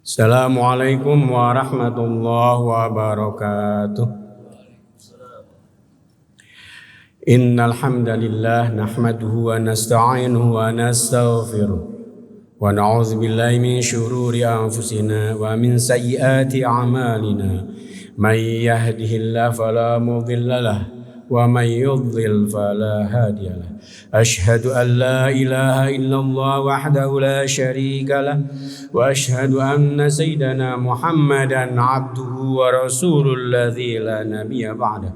Assalamualaikum warahmatullahi wabarakatuh. Innal hamdalillah nahmaduhu wa nasta'inuhu wa nastaghfiruh wa na'udzu billahi min shururi anfusina wa min sayyiati a'malina. May yahdihillahu fala mudilla lahu wa may yudlil fala hadiya lahu. Ashhadu an la ilaha illallah wahdahu la syarika lah wa ashhadu anna sayyidana Muhammadan abduhu wa rasulul ladzi la nabiyya ba'da.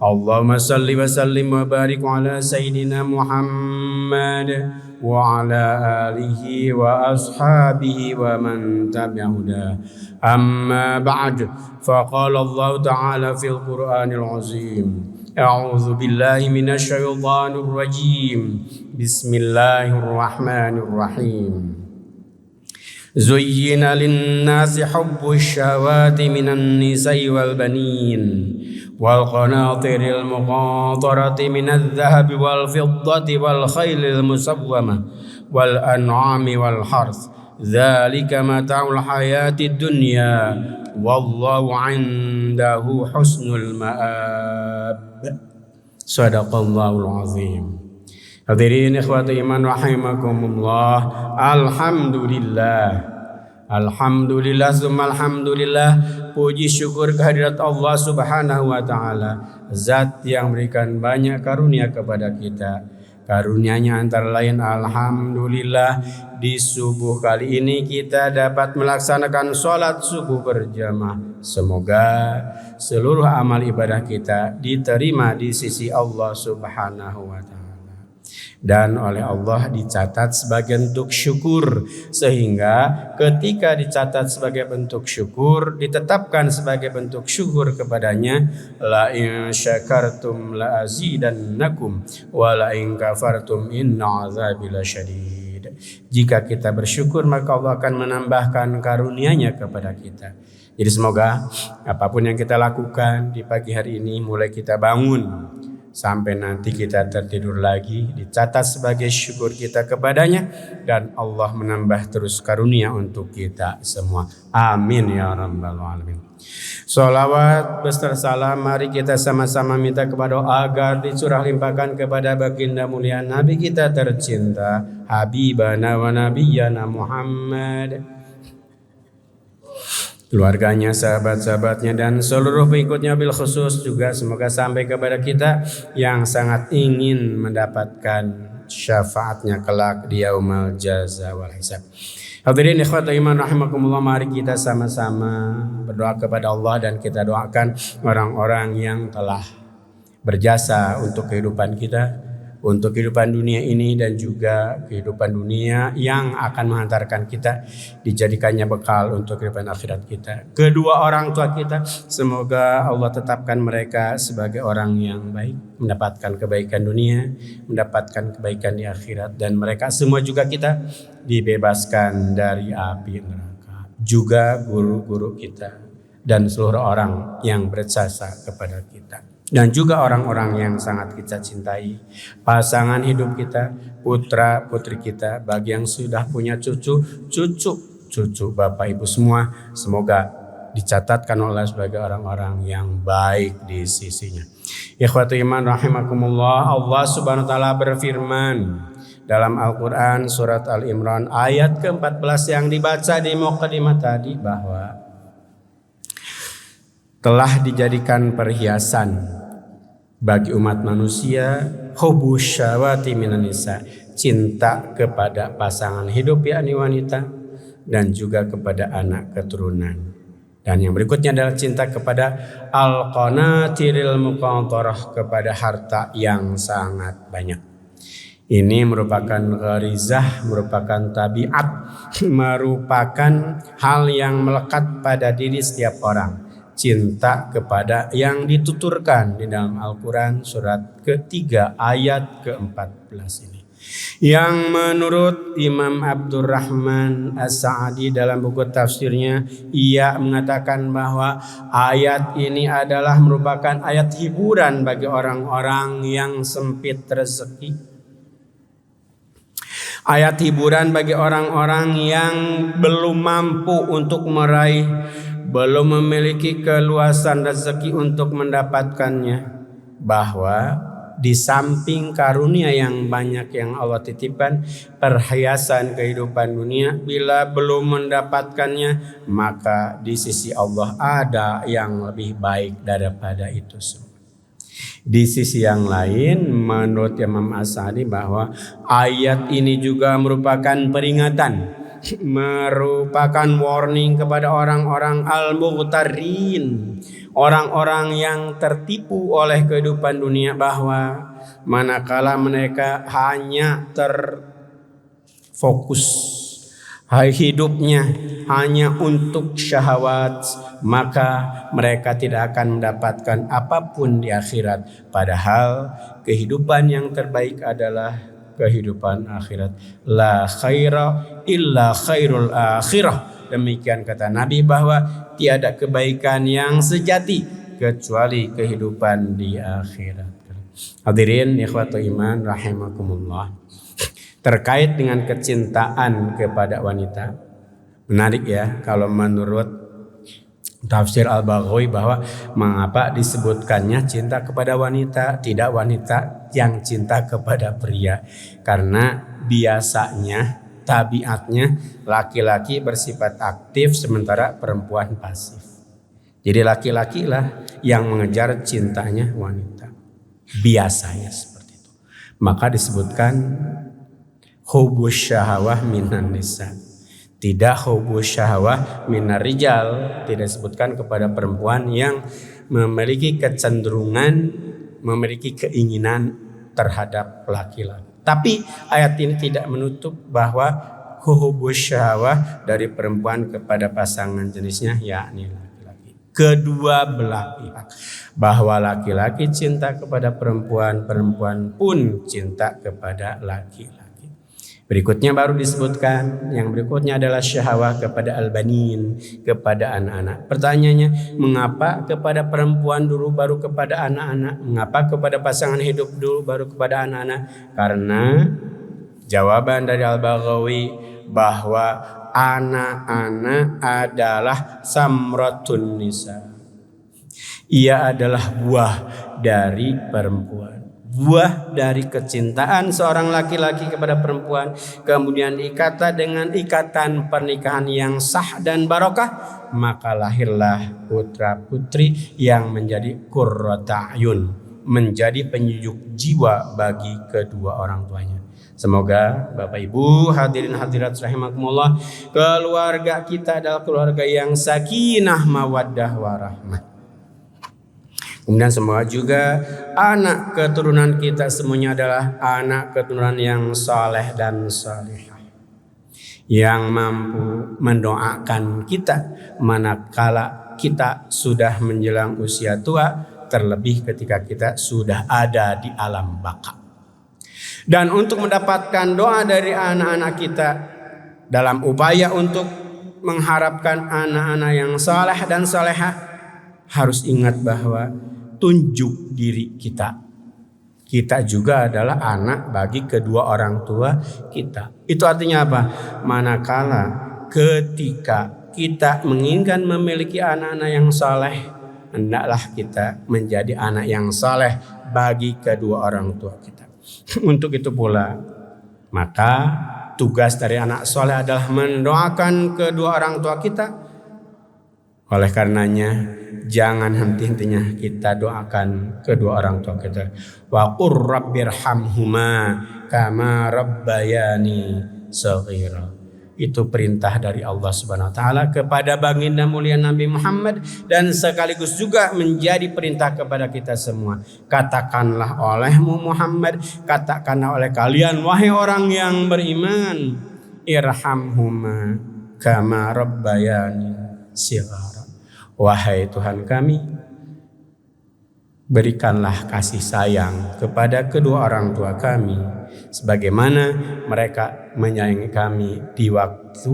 Allahumma salli wa sallim wa barik ala sayyidina Muhammad wa ala alihi wa ashabihi wa man tabi'ahuda. Amma ba'd, faqala Allah ta'ala fil Qur'anil azim. A'udzu billahi minasy syaithanir rajim. Bismillahirrahmanirrahim. Zuyyina lin-nasi hubbusy syahawati minan nisa'i wal banin wal qanatiril muqantarati minadh dhahabi wal fiddati wal khailil musawwamah wal an'ami wal harth. Dzalika mata'ul hayatid dunya wallahu 'indahu husnul ma'ab. Shadaqallahul azim. Hadirin ikhwati iman rahimakumullah. Alhamdulillah summa alhamdulillah. Puji syukur kehadirat Allah Subhanahu wa taala, zat yang berikan banyak karunia kepada kita. Karunia-Nya antara lain alhamdulillah di subuh kali ini kita dapat melaksanakan sholat subuh berjamaah. Semoga seluruh amal ibadah kita diterima di sisi Allah Subhanahu wa taala dan oleh Allah dicatat sebagai bentuk syukur, sehingga ketika dicatat sebagai bentuk syukur, ditetapkan sebagai bentuk syukur kepadanya, la in syakartum la azidannakum wa la in kafartum inna azabi lasyadid. Jika kita bersyukur maka Allah akan menambahkan karunia-Nya kepada kita. Jadi semoga apapun yang kita lakukan di pagi hari ini, mulai kita bangun sampai nanti kita tertidur lagi, dicatat sebagai syukur kita kepadanya, dan Allah menambah terus karunia untuk kita semua. Amin ya rabbal alamin. Sholawat beserta salam mari kita sama-sama minta kepada Allah agar dicurah limpahkan kepada baginda mulia Nabi kita tercinta, Habibana wa Nabiyyana Muhammad, keluarganya, sahabat-sahabatnya, dan seluruh pengikutnya, bil khusus juga semoga sampai kepada kita yang sangat ingin mendapatkan syafaatnya kelak di yaumul jaza wal hisab. Hadirin ikhwati iman rahimakumullah, mari kita sama-sama berdoa kepada Allah dan kita doakan orang-orang yang telah berjasa untuk kehidupan kita, untuk kehidupan dunia ini dan juga kehidupan dunia yang akan menghantarkan kita, dijadikannya bekal untuk kehidupan akhirat kita. Kedua orang tua kita, semoga Allah tetapkan mereka sebagai orang yang baik, mendapatkan kebaikan dunia, mendapatkan kebaikan di akhirat, dan mereka semua juga kita dibebaskan dari api neraka. Juga guru-guru kita dan seluruh orang yang berjasa kepada kita, dan juga orang-orang yang sangat kita cintai, pasangan hidup kita, putra putri kita, bagi yang sudah punya cucu Bapak Ibu semua, semoga dicatatkan oleh sebagai orang-orang yang baik di sisinya. Ikhwati iman rahimakumullah, Allah Subhanahu wa taala berfirman dalam Al-Quran surat Al-Imran ayat ke-14 yang dibaca di muqaddimah tadi, bahwa telah dijadikan perhiasan bagi umat manusia hubbus syahawati minan nisa, cinta kepada pasangan hidup yakni wanita, dan juga kepada anak keturunan. Dan yang berikutnya adalah cinta kepada al-qanatiril muqantarah, kepada harta yang sangat banyak. Ini merupakan gharizah, merupakan tabiat, merupakan hal yang melekat pada diri setiap orang. Cinta kepada yang dituturkan di dalam Al-Quran surat ketiga ayat ke-14 ini, yang menurut Imam Abdurrahman As-Sa'di dalam buku tafsirnya, ia mengatakan bahwa ayat ini adalah merupakan ayat hiburan bagi orang-orang yang sempit rezeki, Ayat hiburan bagi orang-orang yang belum mampu untuk meraih, belum memiliki keluasan rezeki untuk mendapatkannya. Bahwa di samping karunia yang banyak yang Allah titipkan, perhiasan kehidupan dunia, bila belum mendapatkannya, maka di sisi Allah ada yang lebih baik daripada itu semua. Di sisi yang lain, menurut Imam As-Sa'di bahwa ayat ini juga merupakan peringatan, merupakan warning kepada orang-orang al-mughtarin, orang-orang yang tertipu oleh kehidupan dunia, bahwa manakala mereka hanya terfokus hidupnya hanya untuk syahwat, maka mereka tidak akan mendapatkan apapun di akhirat. Padahal kehidupan yang terbaik adalah kehidupan akhirat. La khaira illa khairul akhirah. Demikian kata Nabi, bahwa tiada kebaikan yang sejati kecuali kehidupan di akhirat. Hadirin ikhwatu iman rahimakumullah. Terkait dengan kecintaan kepada wanita, menarik ya kalau menurut tafsir Al-Baghawi, bahwa mengapa disebutkannya cinta kepada wanita, tidak wanita yang cinta kepada pria. Karena biasanya tabiatnya laki-laki bersifat aktif sementara perempuan pasif. Jadi laki-laki lah yang mengejar cintanya wanita, biasanya seperti itu. Maka disebutkan hubus syahwah minan nisa, tidak hubus syahwah minar rijal. Tidak disebutkan kepada perempuan yang memiliki kecenderungan, memiliki keinginan terhadap laki-laki. Tapi ayat ini tidak menutup bahwa hubus syahwah dari perempuan kepada pasangan jenisnya, yakni laki-laki. Kedua belah pihak, bahwa laki-laki cinta kepada perempuan, perempuan pun cinta kepada laki-laki. Berikutnya baru disebutkan, yang berikutnya adalah syahwah kepada al-banin, kepada anak-anak. Pertanyaannya, mengapa kepada perempuan dulu baru kepada anak-anak? Mengapa kepada pasangan hidup dulu baru kepada anak-anak? Karena jawaban dari Al-Baghawi bahwa anak-anak adalah samratun nisa. Ia adalah buah dari perempuan. Buah dari kecintaan seorang laki-laki kepada perempuan, kemudian diikata dengan ikatan pernikahan yang sah dan barokah, maka lahirlah putra putri yang menjadi qurrata ayun, menjadi penyejuk jiwa bagi kedua orang tuanya. Semoga Bapak Ibu hadirin hadirat rahimakumullah, keluarga kita adalah keluarga yang sakinah mawaddah warahmah. Kemudian semua juga anak keturunan kita semuanya adalah anak keturunan yang saleh dan salihah, yang mampu mendoakan kita manakala kita sudah menjelang usia tua, terlebih ketika kita sudah ada di alam baka. Dan untuk mendapatkan doa dari anak-anak kita dalam upaya untuk mengharapkan anak-anak yang saleh dan salehah, harus ingat bahwa tunjuk diri kita. Kita juga adalah anak bagi kedua orang tua kita. Itu artinya apa? Manakala ketika kita menginginkan memiliki anak-anak yang saleh, hendaklah kita menjadi anak yang saleh bagi kedua orang tua kita. Untuk itu pula, maka tugas dari anak saleh adalah mendoakan kedua orang tua kita. Oleh karenanya, jangan henti-hentinya kita doakan kedua orang tua kita. Wa qur rabbirhamhuma kama rabbayani shaghira. Itu perintah dari Allah Subhanahu wa taala kepada baginda mulia Nabi Muhammad, dan sekaligus juga menjadi perintah kepada kita semua. Katakanlah olehmu Muhammad, katakanlah oleh kalian wahai orang yang beriman, irhamhuma kama rabbayani shaghira. Wahai Tuhan kami, berikanlah kasih sayang kepada kedua orang tua kami sebagaimana mereka menyayangi kami di waktu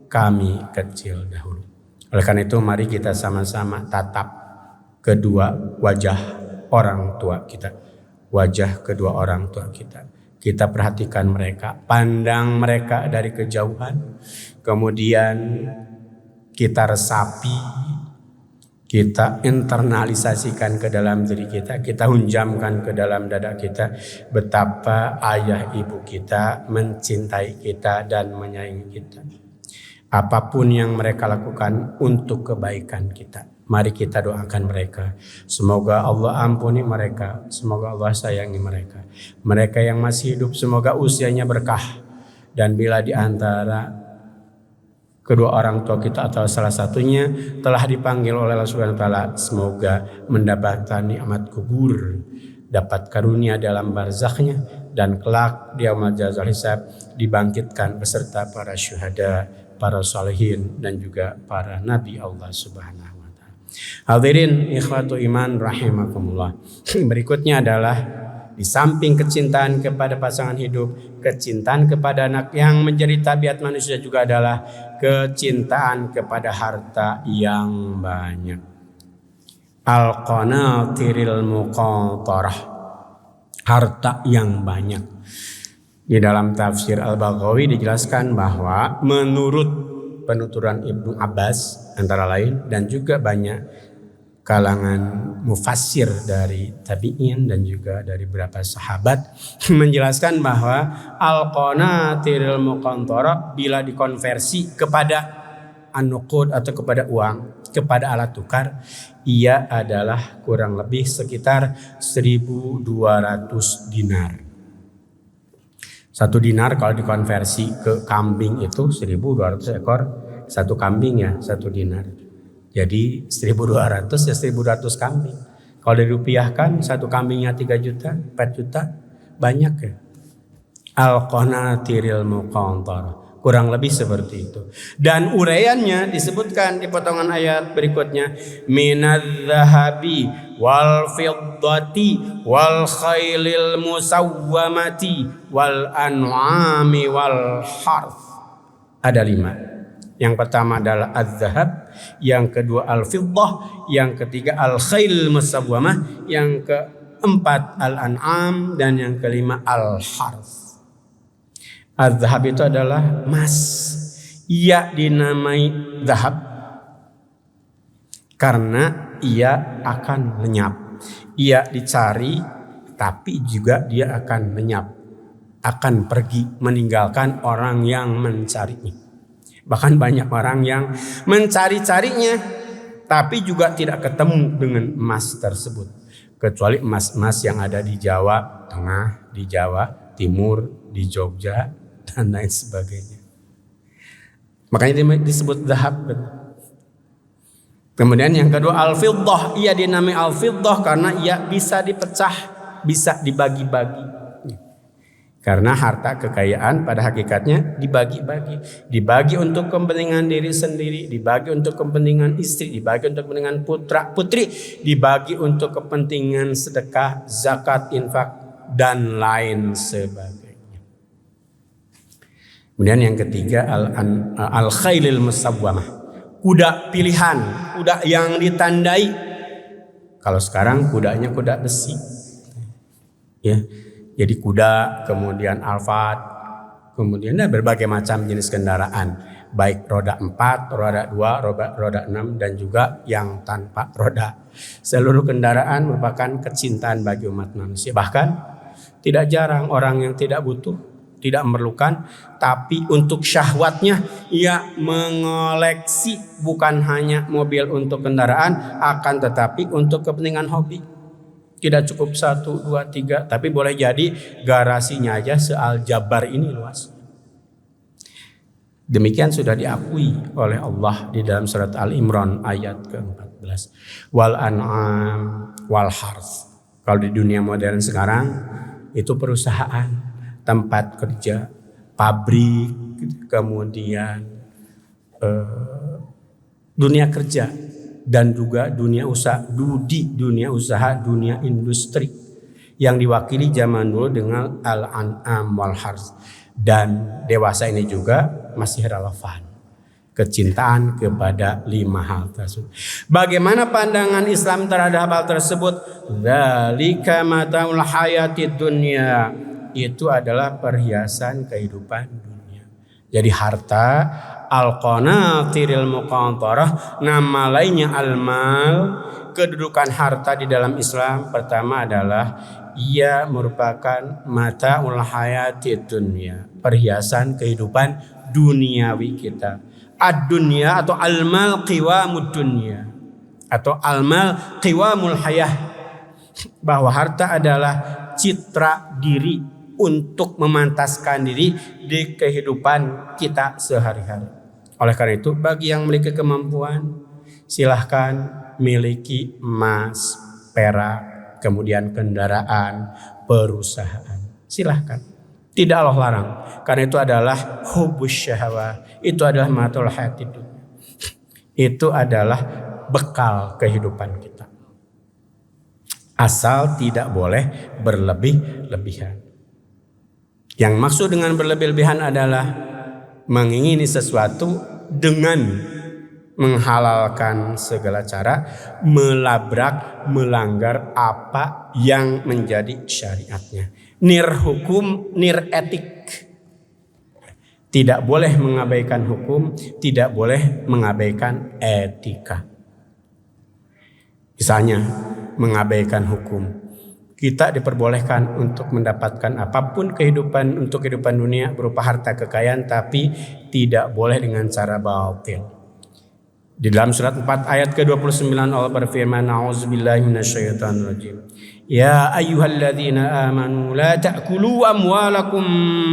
kami kecil dahulu. Oleh karena itu, mari kita sama-sama tatap kedua wajah orang tua kita, wajah kedua orang tua kita. Kita perhatikan mereka, pandang mereka dari kejauhan, kemudian kita resapi, kita internalisasikan ke dalam diri kita, kita hunjamkan ke dalam dada kita betapa ayah ibu kita mencintai kita dan menyayangi kita. Apapun yang mereka lakukan untuk kebaikan kita, mari kita doakan mereka. Semoga Allah ampuni mereka, semoga Allah sayangi mereka. Mereka yang masih hidup semoga usianya berkah. Dan bila di antara kedua orang tua kita atau salah satunya telah dipanggil oleh Allah Subhanahu wa taala, semoga mendapatkan nikmat kubur, dapat karunia dalam barzakhnya, dan kelak di yaumul jazal hisab dibangkitkan beserta para syuhada, para salihin, dan juga para nabi Allah Subhanahu wa taala. Hadirin ikhwatu iman rahimakumullah. Berikutnya adalah di samping kecintaan kepada pasangan hidup, kecintaan kepada anak, yang menjadi tabiat manusia juga adalah kecintaan kepada harta yang banyak. Al-qanatiril muqantarah, harta yang banyak. Di dalam tafsir Al-Baghawi dijelaskan bahwa menurut penuturan Ibnu Abbas antara lain, dan juga banyak kalangan mufassir dari tabi'in dan juga dari beberapa sahabat menjelaskan bahwa al-qanatiril muqantarah bila dikonversi kepada an-nuqud atau kepada uang, kepada alat tukar, ia adalah kurang lebih sekitar 1.200 dinar. 1 dinar kalau dikonversi ke kambing itu 1.200 ekor, 1 kambing ya 1 dinar. Jadi 1.200 ya 1.200 kambing. Kalau dirupiahkan 1 kambingnya 3 juta, 4 juta, banyak ya. Al-qanatiril muqantarah, kurang lebih seperti itu. Dan uraiannya disebutkan di potongan ayat berikutnya, minadz-dzahabi wal fiddati wal khailil musawwamati wal an'ami wal harth. Ada 5. Yang pertama adalah az-zahab, yang kedua al-fiddah, yang ketiga al-khail musawwamah, yang keempat al-an'am, dan yang kelima al-harth. Az-zahab itu adalah emas. Ia dinamai zahab karena ia akan lenyap. Ia dicari tapi juga dia akan lenyap, akan pergi meninggalkan orang yang mencarinya. Bahkan banyak orang yang mencari-carinya tapi juga tidak ketemu dengan emas tersebut, kecuali emas-emas yang ada di Jawa Tengah, di Jawa Timur, di Jogja, dan lain sebagainya. Makanya disebut zahab. Kemudian yang kedua al-fiddah, ia dinamai al-fiddah karena ia bisa dipecah, bisa dibagi-bagi. Karena harta kekayaan pada hakikatnya dibagi-bagi. Dibagi untuk kepentingan diri sendiri, dibagi untuk kepentingan istri, dibagi untuk kepentingan putra putri, dibagi untuk kepentingan sedekah, zakat, infak, dan lain sebagainya. Kemudian yang ketiga al-khailil musawwamah, kuda pilihan, kuda yang ditandai. Kalau sekarang kudanya kuda besi, ya. Jadi kuda, kemudian alfat, kemudian berbagai macam jenis kendaraan, baik roda 4, roda 2, roda 6, dan juga yang tanpa roda. Seluruh kendaraan merupakan kecintaan bagi umat manusia. Bahkan tidak jarang orang yang tidak butuh, tidak memerlukan, tapi untuk syahwatnya ia mengoleksi bukan hanya mobil untuk kendaraan, akan tetapi untuk kepentingan hobi. Tidak cukup 1, 2, 3, tapi boleh jadi garasinya aja se-Al-Jabar ini luas. Demikian sudah diakui oleh Allah di dalam surat Al-Imran ayat ke-14. Wal an'am wal harth. Kalau di dunia modern sekarang itu perusahaan, tempat kerja, pabrik, kemudian dunia kerja, dan juga dunia usaha, dunia industri yang diwakili zaman dulu dengan al-an'am wal harth. Dan dewasa ini juga masih relevan, kecintaan kepada 5 hal tersebut. Bagaimana pandangan Islam terhadap hal tersebut? Dzalika mataul hayatid dunya itu adalah perhiasan kehidupan dunia. Jadi harta al-qanatiril muqantarah, nama lainnya al-mal. Kedudukan harta di dalam Islam pertama adalah ia merupakan mata'ul hayatid dunya, perhiasan kehidupan duniawi kita. Ad-dunya atau al-mal qiwamud dunya atau al-mal qiwamul hayah, bahwa harta adalah citra diri untuk memantaskan diri di kehidupan kita sehari-hari. Oleh karena itu, bagi yang memiliki kemampuan, silahkan miliki emas, perak, kemudian kendaraan, perusahaan. Silahkan. Tidak Allah larang. Karena itu adalah hubus syahwah. Itu adalah matul hayatid dunya. Itu adalah bekal kehidupan kita. Asal tidak boleh berlebih-lebihan. Yang maksud dengan berlebih-lebihan adalah mengingini sesuatu dengan menghalalkan segala cara, melabrak, melanggar apa yang menjadi syariatnya. Nir hukum, nir etik. Tidak boleh mengabaikan hukum, tidak boleh mengabaikan etika. Misalnya mengabaikan hukum. Kita diperbolehkan untuk mendapatkan apapun kehidupan untuk kehidupan dunia berupa harta kekayaan, tapi tidak boleh dengan cara batil. Di dalam surat 4 ayat ke-29 Allah berfirman, A'udzubillahi minasyaitonirrajim. Ya ayyuhalladzina amanu la ta'kulu amwalakum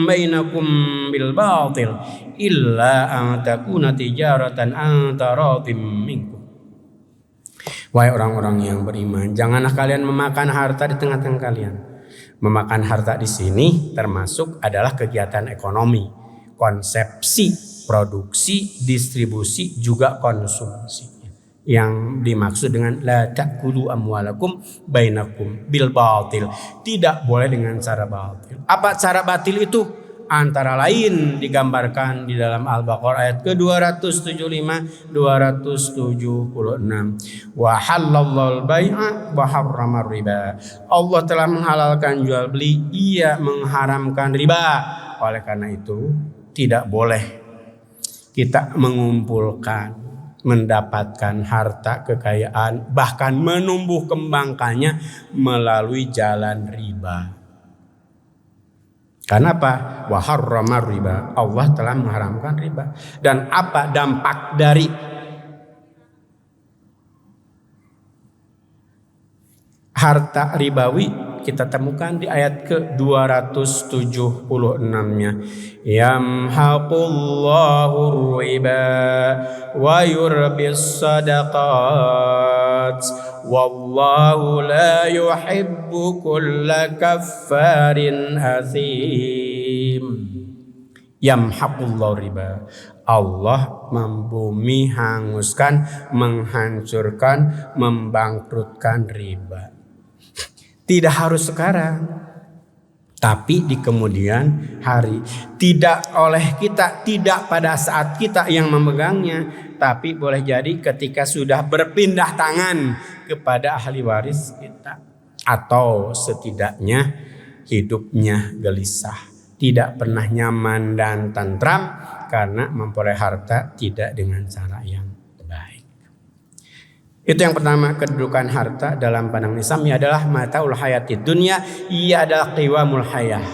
bainakum bil batil illa an takuna tijaratan an taradim minkum. Wahai orang-orang yang beriman, janganlah kalian memakan harta di tengah-tengah kalian. Memakan harta di sini termasuk adalah kegiatan ekonomi, konsepsi, produksi, distribusi, juga konsumsi. Yang dimaksud dengan la ta'kulu amwalakum bainakum bil batil, tidak boleh dengan cara batil. Apa cara batil itu? Antara lain digambarkan di dalam Al-Baqarah ayat ke-275, 276. Wa halallahu al-bai'a wa harrama riba. Allah telah menghalalkan jual beli, ia mengharamkan riba. Oleh karena itu tidak boleh kita mengumpulkan, mendapatkan harta kekayaan, bahkan menumbuh kembangkannya melalui jalan riba. Karena apa? Wa harrama riba. Allah telah mengharamkan riba. Dan apa dampak dari harta ribawi? Kita temukan di ayat ke-276-nya. Yamhaqullahu riba wa yurbis sadaqat wallahu la yuhibbu kulla kaffarin athim. Yamhaqullahu riba. Allah membumi hanguskan, menghancurkan, membangkrutkan riba. Tidak harus sekarang, tapi di kemudian hari. Tidak oleh kita, tidak pada saat kita yang memegangnya, tapi boleh jadi ketika sudah berpindah tangan kepada ahli waris kita, atau setidaknya hidupnya gelisah, tidak pernah nyaman dan tentram karena memperoleh harta tidak dengan cara yang baik. Itu yang pertama, kedudukan harta dalam pandangan Islam ia adalah mataul hayatid dunya, ia adalah qiwamul hayah.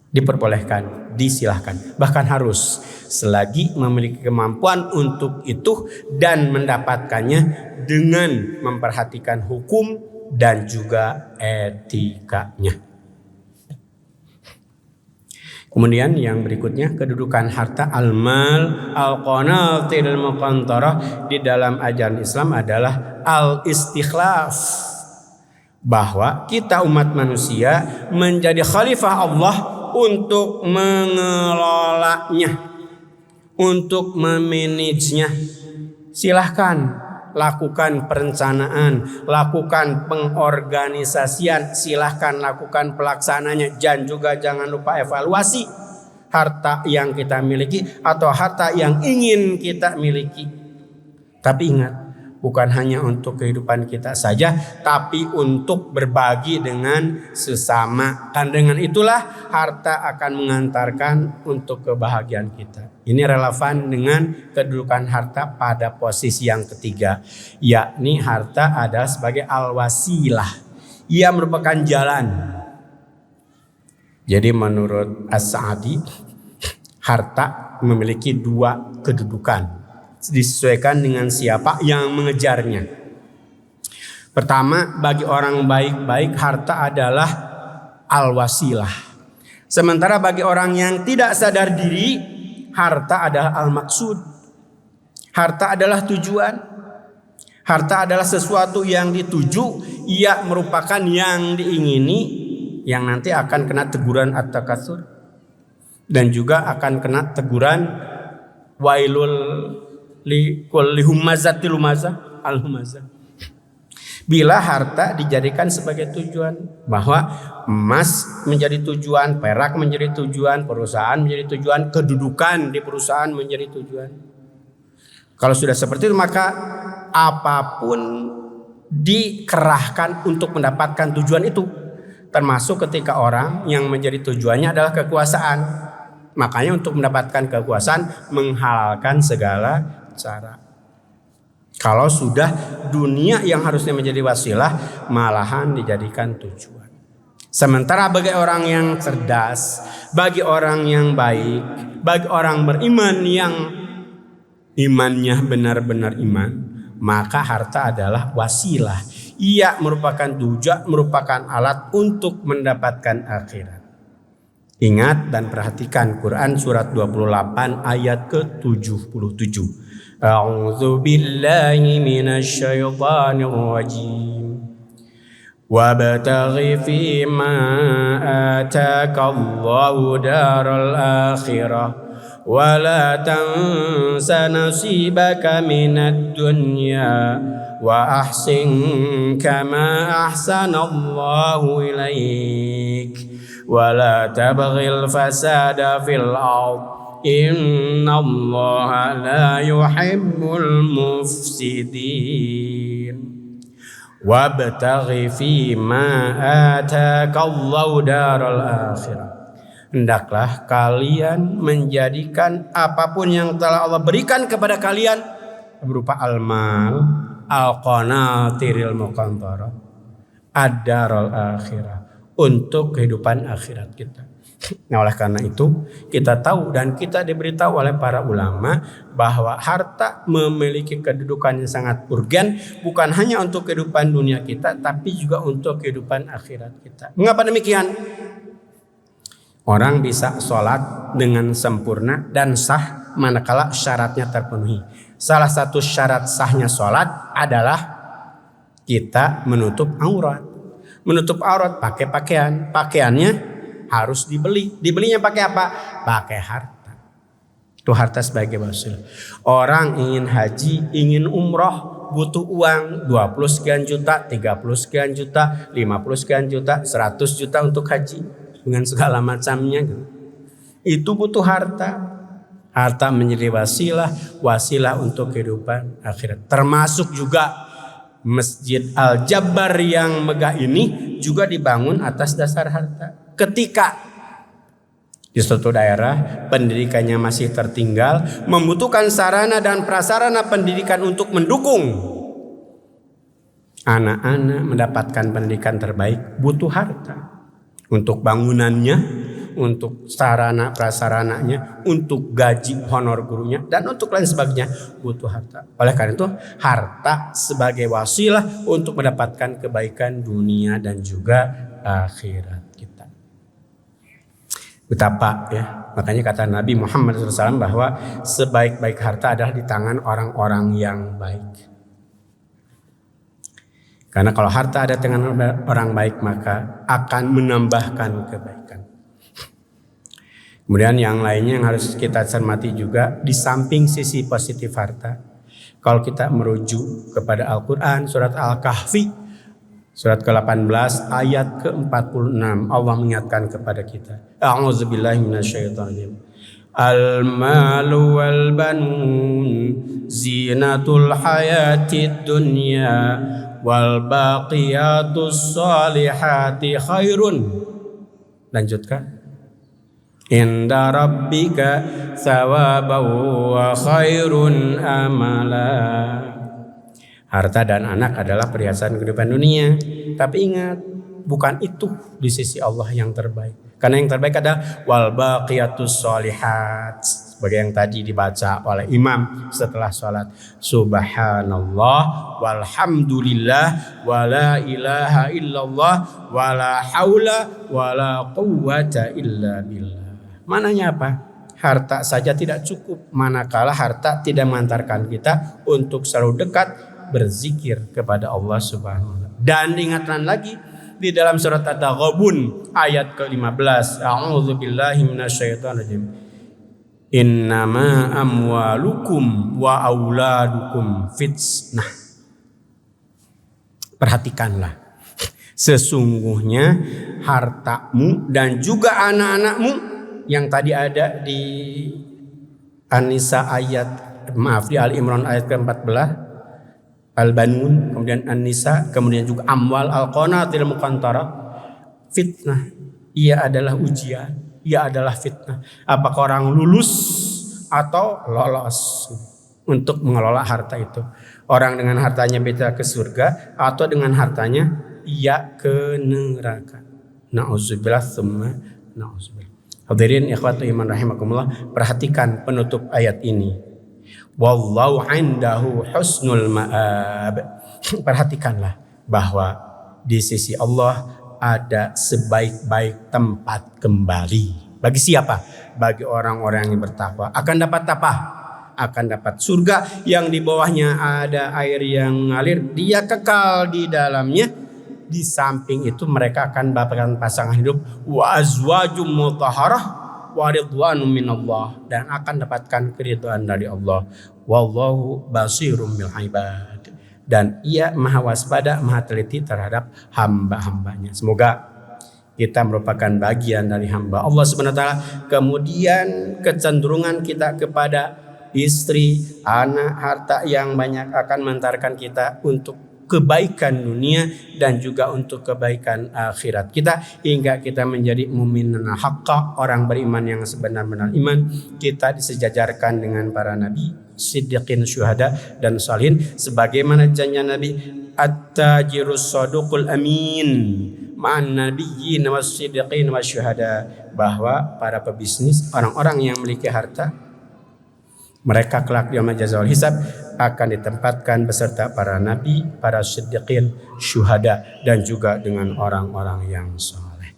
Diperbolehkan, disilahkan, bahkan harus selagi memiliki kemampuan untuk itu dan mendapatkannya dengan memperhatikan hukum dan juga etikanya. Kemudian yang berikutnya, kedudukan harta al-mal al-qanatiril muqantarah di dalam ajaran Islam adalah al-istikhlaf, bahwa kita umat manusia menjadi khalifah Allah untuk mengelolanya, untuk memanagenya. Silahkan lakukan perencanaan, lakukan pengorganisasian, silahkan lakukan pelaksananya, dan juga jangan lupa evaluasi harta yang kita miliki atau harta yang ingin kita miliki. Tapi ingat, bukan hanya untuk kehidupan kita saja, tapi untuk berbagi dengan sesama. Dan dengan itulah harta akan mengantarkan untuk kebahagiaan kita. Ini relevan dengan kedudukan harta pada posisi yang ketiga, yakni harta adalah sebagai al-wasilah. Ia merupakan jalan. Jadi menurut As-Sa'di, harta memiliki dua kedudukan, disesuaikan dengan siapa yang mengejarnya. Pertama, bagi orang baik-baik harta adalah al-wasilah. Sementara bagi orang yang tidak sadar diri, harta adalah al-maksud. Harta adalah tujuan. Harta adalah sesuatu yang dituju. Ia merupakan yang diingini, yang nanti akan kena teguran at-takatsur. Dan juga akan kena teguran wailul likulli humazatil lumazah al-humazah. Bila harta dijadikan sebagai tujuan, bahwa emas menjadi tujuan, perak menjadi tujuan, perusahaan menjadi tujuan, kedudukan di perusahaan menjadi tujuan. Kalau sudah seperti itu, maka apapun dikerahkan untuk mendapatkan tujuan itu, termasuk ketika orang yang menjadi tujuannya adalah kekuasaan. Makanya untuk mendapatkan kekuasaan menghalalkan segala cara. Kalau sudah dunia yang harusnya menjadi wasilah malahan dijadikan tujuan. Sementara bagi orang yang cerdas, bagi orang yang baik, bagi orang beriman yang imannya benar-benar iman, maka harta adalah wasilah. Ia merupakan tujuan, merupakan alat untuk mendapatkan akhirat. Ingat dan perhatikan Quran surat 28 ayat ke-77. A'udzu billahi minasy syaithanir rajim. Wabtaghi fima ataka Allahu daral akhirah wa la tansa nasibaka minad dunya wa ahsin kama ahsana Allahu ilaik. ولا تبغي الفساد في الأرض إن الله لا يحب المفسدين وابتغ فيما آتاك الله دار الآخرة. Hendaklah kalian menjadikan apapun yang telah Allah berikan kepada kalian berupa al-mal, al-qanatiril muqantarah, ad-darul akhirah, untuk kehidupan akhirat kita. Nah, oleh karena itu kita tahu dan kita diberitahu oleh para ulama bahwa harta memiliki kedudukan yang sangat urgen, bukan hanya untuk kehidupan dunia kita, tapi juga untuk kehidupan akhirat kita. Mengapa demikian? Orang bisa sholat dengan sempurna dan sah manakala syaratnya terpenuhi. Salah satu syarat sahnya sholat adalah kita menutup aurat. Menutup aurat pakai pakaian. Pakaiannya harus dibeli. Dibelinya pakai apa? Pakai harta. Itu harta sebagai wasilah. Orang ingin haji, ingin umroh, butuh uang 20 sekian juta, 30 sekian juta, 50 sekian juta, 100 juta untuk haji. Dengan segala macamnya. Itu butuh harta. Harta menjadi wasilah untuk kehidupan akhirat. Termasuk juga Masjid Al-Jabbar yang megah ini juga dibangun atas dasar harta. Ketika di suatu daerah pendidikannya masih tertinggal, membutuhkan sarana dan prasarana pendidikan untuk mendukung anak-anak mendapatkan pendidikan terbaik, butuh harta. Untuk bangunannya, untuk sarana prasarananya, untuk gaji honor gurunya, dan untuk lain sebagainya butuh harta. Oleh karena itu harta sebagai wasilah untuk mendapatkan kebaikan dunia dan juga akhirat kita. Betapa ya, makanya kata Nabi Muhammad SAW bahwa sebaik-baik harta adalah di tangan orang-orang yang baik. Karena kalau harta ada di tangan orang baik maka akan menambahkan kebaikan. Kemudian yang lainnya yang harus kita cermati juga, di samping sisi positif harta, kalau kita merujuk kepada Al-Quran surat Al-Kahfi surat ke-18 ayat ke-46, Allah mengingatkan kepada kita, A'udzubillahi minasyaitonir rajim. Al-malu wal banun zinatul hayatid dunya wal baqiyatus salihati khairun. Lanjutkan. Inda rabbika thawaban wa khairun amala. Harta dan anak adalah perhiasan kehidupan dunia, tapi ingat, bukan itu di sisi Allah yang terbaik. Karena yang terbaik adalah wal baqiyatus sholihat, sebagai yang tadi dibaca oleh imam setelah sholat. Subhanallah walhamdulillah wala ilaha illallah wala haula wala quwwata illa billah. Mananya apa? Harta saja tidak cukup manakala harta tidak mengantarkan kita untuk selalu dekat berzikir kepada Allah Subhanahu wa taala. Dan ingatkan lagi di dalam surat At-Taghabun ayat ke-15, a'udzubillahi minasyaitonirrajim. Innama amwalukum wa auladukum fitnah. Perhatikanlah, sesungguhnya hartamu dan juga anak-anakmu yang tadi ada di An-Nisa di Al-Imran ayat ke-14, Al-Banun, kemudian An-Nisa, kemudian juga amwal al-qanatil muqantara. Fitnah, ia adalah ujian, ia adalah fitnah. Apakah orang lulus atau lolos untuk mengelola harta itu? Orang dengan hartanya bisa ke surga atau dengan hartanya ia ke neraka. Na'udzubillah tsumma na'udzubillah. Hadirin ikhwatu iman rahimakumullah, perhatikan penutup ayat ini. Wallahu indahu husnul ma'ab. Perhatikanlah bahwa di sisi Allah ada sebaik-baik tempat kembali. Bagi siapa? Bagi orang-orang yang bertakwa. Akan dapat apa? Akan dapat surga yang di bawahnya ada air yang mengalir. Dia kekal di dalamnya. Di samping itu mereka akan mendapatkan pasangan hidup. Wa azwajum mutahharah wa ridwanum minallah, dan akan dapatkan keridhaan dari Allah. Wallahu basirum bil ibad, dan ia maha waspada, maha teliti terhadap hamba-hambanya. Semoga kita merupakan bagian dari hamba Allah Subhanahu wa taala. Kemudian kecenderungan kita kepada istri, anak, harta yang banyak akan mengantarkan kita untuk kebaikan dunia dan juga untuk kebaikan akhirat kita, hingga kita menjadi mu'minun haqqa, orang beriman yang sebenar-benar iman. Kita disejajarkan dengan para nabi, siddiqin, syuhada dan salihin, sebagaimana janji Nabi at-tajirus saduqul amin ma'an nabiyyin was-siddiqin wasyuhada, bahwa para pebisnis, orang-orang yang memiliki harta, mereka kelak di yaumul jazaa wal hisab akan ditempatkan beserta para nabi, para siddiqin, syuhada, dan juga dengan orang-orang yang soleh.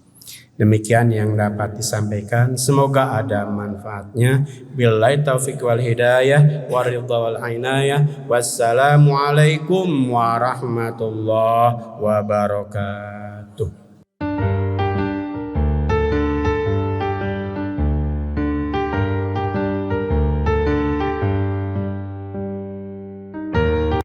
Demikian yang dapat disampaikan. Semoga ada manfaatnya. Billahi taufiq wal hidayah wa ridha wal inayah. Wassalamualaikum warahmatullahi wabarakatuh.